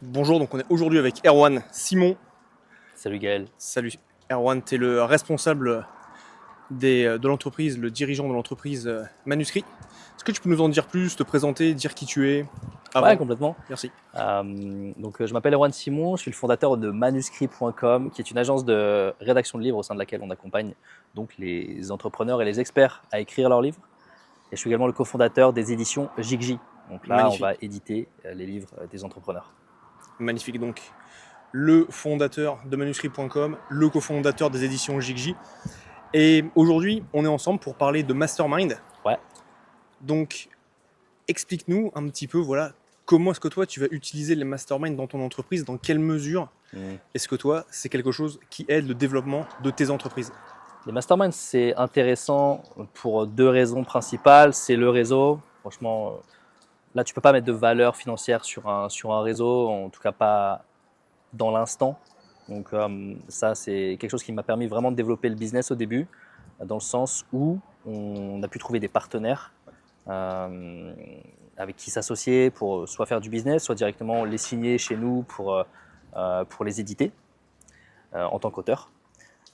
Bonjour, donc on est aujourd'hui avec Erwan Simon. Salut Gaël. Salut Erwan, tu es le responsable de l'entreprise, le dirigeant de l'entreprise Manuscrit. Est-ce que tu peux nous en dire plus, te présenter, dire qui tu es Ouais, avant? complètement. Merci. Je m'appelle Erwan Simon, je suis le fondateur de manuscrit.com, qui est une agence de rédaction de livres au sein de laquelle on accompagne donc les entrepreneurs et les experts à écrire leurs livres. Et je suis également le cofondateur des éditions Jigji. Donc là, on Magnifique, va éditer les livres des entrepreneurs. magnifique. Donc, le fondateur de manuscrit.com, le cofondateur des éditions Jigji. Et aujourd'hui, on est ensemble pour parler de Mastermind. Ouais. Donc, explique-nous un petit peu, voilà, comment est-ce que toi, tu vas utiliser les masterminds dans ton entreprise, dans quelle mesure Mm. est-ce que toi, c'est quelque chose qui aide le développement de tes entreprises? Les masterminds, c'est intéressant pour deux raisons principales. C'est le réseau. Franchement, là, tu peux pas mettre de valeur financière sur un réseau, en tout cas pas dans l'instant. Donc ça, c'est quelque chose qui m'a permis vraiment de développer le business au début, dans le sens où on a pu trouver des partenaires euh, avec qui s'associer pour soit faire du business, soit directement les signer chez nous pour les éditer en tant qu'auteur.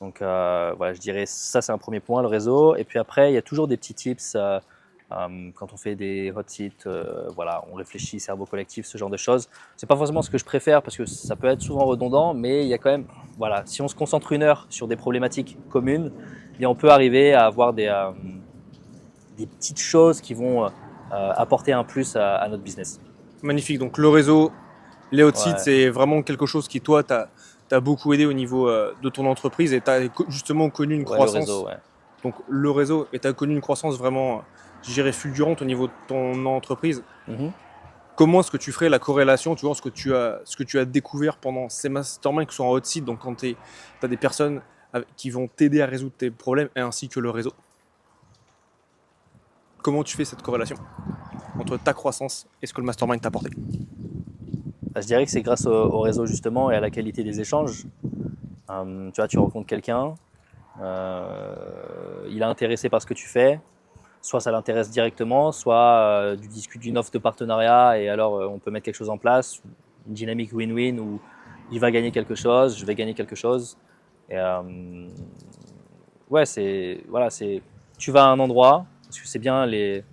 Donc voilà, je dirais ça, c'est un premier point, le réseau. Et puis après, il y a toujours des petits tips. Quand on fait des hot seats, voilà, on réfléchit, cerveau collectif, ce genre de choses. C'est pas forcément ce que je préfère parce que ça peut être souvent redondant, mais il y a quand même, voilà, si on se concentre une heure sur des problématiques communes, eh bien on peut arriver à avoir des petites choses qui vont apporter un plus à notre business. Magnifique. Donc le réseau, les hot seats, Ouais, c'est vraiment quelque chose qui, toi, t'a beaucoup aidé au niveau de ton entreprise et tu as justement connu une ouais, le réseau, croissance. ouais. Donc le réseau, et tu as connu une croissance vraiment, je dirais, fulgurante au niveau de ton entreprise. Mhm. Comment est-ce que tu ferais la corrélation, tu vois, ce que tu as découvert pendant ces masterminds qui sont en hot seat, donc quand tu as des personnes qui vont t'aider à résoudre tes problèmes, et ainsi que le réseau. Comment tu fais cette corrélation entre ta croissance et ce que le mastermind t'a apporté? Je dirais que c'est grâce au réseau justement et à la qualité des échanges. Tu vois, tu rencontres quelqu'un, il est intéressé par ce que tu fais, soit ça l'intéresse directement, soit tu discutes d'une offre de partenariat et alors on peut mettre quelque chose en place, une dynamique win-win où il va gagner quelque chose, je vais gagner quelque chose. Et, ouais, c'est voilà, c'est tu vas à un endroit parce que c'est bien les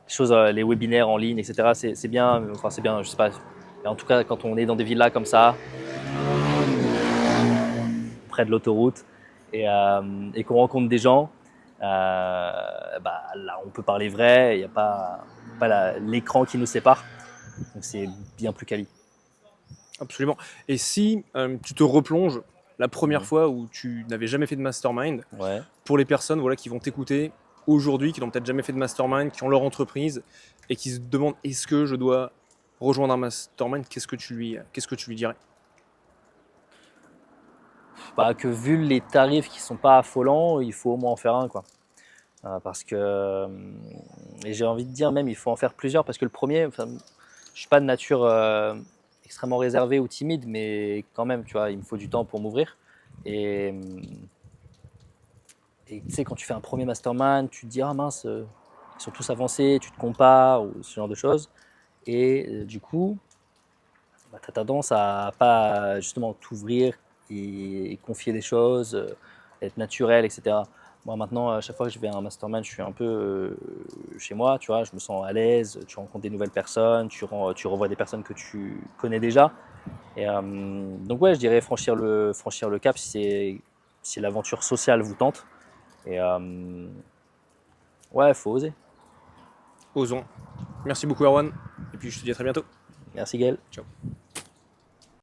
choses, les webinaires en ligne, etc. C'est bien, enfin c'est bien, je sais pas. Mais en tout cas, quand on est dans des villas comme ça, près de l'autoroute et qu'on rencontre des gens, là on peut parler vrai, il n'y a pas l'écran qui nous sépare, donc c'est bien plus quali. Absolument. Et si tu te replonges la première Mhm. fois où tu n'avais jamais fait de mastermind, Ouais. pour les personnes voilà, qui vont t'écouter aujourd'hui, qui n'ont peut-être jamais fait de mastermind, qui ont leur entreprise et qui se demandent est-ce que je dois rejoindre un mastermind, qu'est-ce que tu lui dirais? Bah, que vu les tarifs qui sont pas affolants, il faut au moins en faire un, quoi. Parce que et j'ai envie de dire même il faut en faire plusieurs parce que le premier, enfin, je suis pas de nature extrêmement réservée ou timide, mais quand même, tu vois, il me faut du temps pour m'ouvrir. Et, Et tu sais, quand tu fais un premier mastermind, tu te dis, ah mince, ils sont tous avancés, tu te compares ou ce genre de choses. Et du coup, bah, tu as tendance à pas justement t'ouvrir et confier des choses, être naturel, etc. Moi maintenant, à chaque fois que je vais à un mastermind, je suis un peu chez moi, tu vois, je me sens à l'aise, tu rencontres des nouvelles personnes, tu revois des personnes que tu connais déjà. Et donc ouais, je dirais franchir le cap si l'aventure sociale vous tente. Et ouais, faut oser. Osons. Merci beaucoup Erwan, et puis je te dis à très bientôt. Merci Gaël. Ciao.